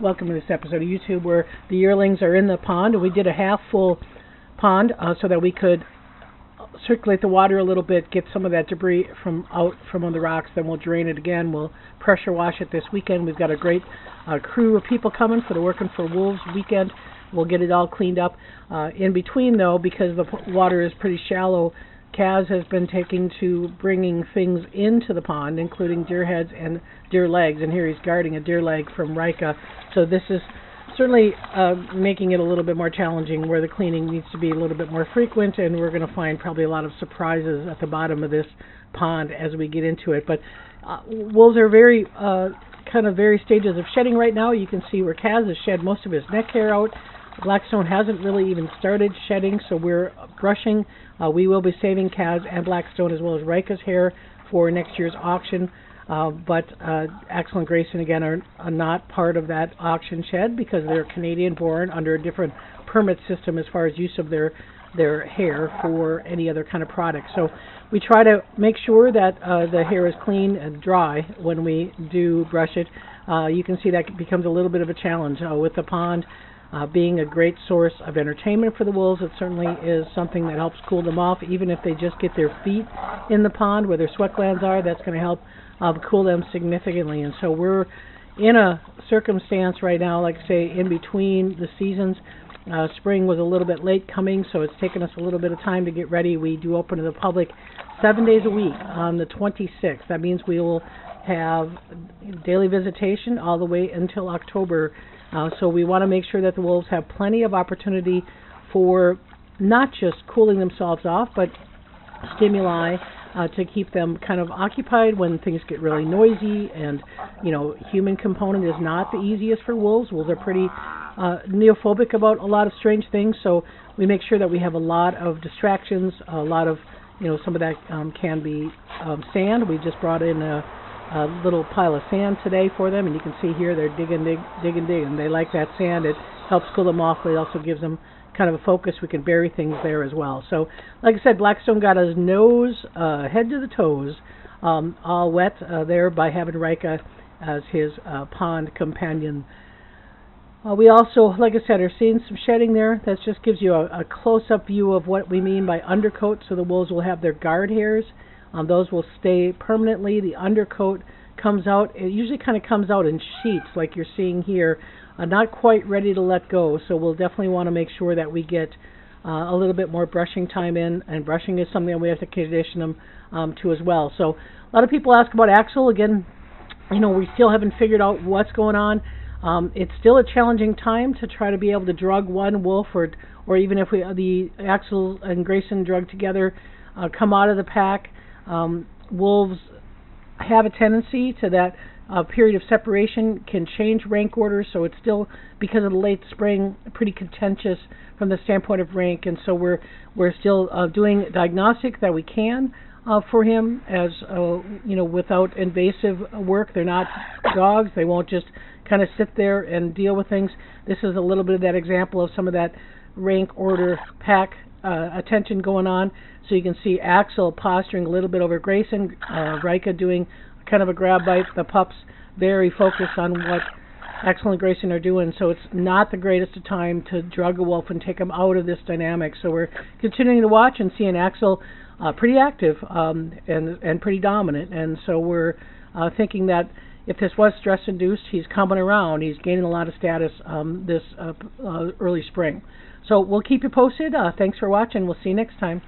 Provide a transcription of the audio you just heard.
Welcome to this episode of YouTube where the yearlings are in the pond. We did a half full pond so that we could circulate the water a little bit, get some of that debris out from on the rocks. Then we'll drain it again. We'll pressure wash it this weekend. We've got a great crew of people coming for the Working for Wolves weekend. We'll get it all cleaned up. In between, though, because the water is pretty shallow, Kaz has been taking to bringing things into the pond, including deer heads and deer legs. And here he's guarding a deer leg from Rika. So this is certainly making it a little bit more challenging, where the cleaning needs to be a little bit more frequent, and we're going to find probably a lot of surprises at the bottom of this pond as we get into it. But wolves are very various stages of shedding right now. You can see where Kaz has shed most of his neck hair out. Blackstone hasn't really even started shedding, so we're brushing. We will be saving Kaz and Blackstone as well as Rika's hair for next year's auction. But Axel and Grayson, again, are not part of that auction shed because they're Canadian-born under a different permit system as far as use of their hair for any other kind of product. So we try to make sure that the hair is clean and dry when we do brush it. You can see that becomes a little bit of a challenge with the pond. Being a great source of entertainment for the wolves, it certainly is something that helps cool them off. Even if they just get their feet in the pond where their sweat glands are, that's going to help cool them significantly. And so we're in a circumstance right now, like I say, in between the seasons. Spring was a little bit late coming, so it's taken us a little bit of time to get ready. We do open to the public 7 days a week on the 26th. That means we will have daily visitation all the way until October. So we want to make sure that the wolves have plenty of opportunity for not just cooling themselves off, but stimuli to keep them kind of occupied when things get really noisy. And, human component is not the easiest for wolves. Wolves are pretty neophobic about a lot of strange things, so we make sure that we have a lot of distractions, a lot of, some of that can be sand. We just brought in a little pile of sand today for them, and you can see here they're digging. They like that sand. It helps cool them off, but it also gives them kind of a focus. We can bury things there as well. So, like I said, Blackstone got his nose, head to the toes, all wet there by having Rika as his pond companion. We also, like I said, are seeing some shedding there. That just gives you a close-up view of what we mean by undercoat. So the wolves will have their guard hairs. Those will stay permanently. The undercoat comes out. It usually kind of comes out in sheets like you're seeing here, not quite ready to let go. So we'll definitely want to make sure that we get a little bit more brushing time in, and brushing is something that we have to condition them to as well. So a lot of people ask about Axel. Again, we still haven't figured out what's going on. It's still a challenging time to try to be able to drug one wolf, or even if the Axel and Grayson drug together come out of the pack. Wolves have a tendency to that period of separation can change rank orders, so it's still, because of the late spring, pretty contentious from the standpoint of rank, and so we're still doing diagnostic that we can for him, as without invasive work. They're not dogs. They won't just kind of sit there and deal with things. This is a little bit of that example of some of that rank order pack attention going on. So you can see Axel posturing a little bit over Grayson, Rika doing kind of a grab bite. The pups very focused on what Axel and Grayson are doing. So it's not the greatest of time to drug a wolf and take him out of this dynamic. So we're continuing to watch and seeing Axel pretty active and pretty dominant. And so we're thinking that if this was stress-induced, he's coming around. He's gaining a lot of status this early spring. So we'll keep you posted. Thanks for watching. We'll see you next time.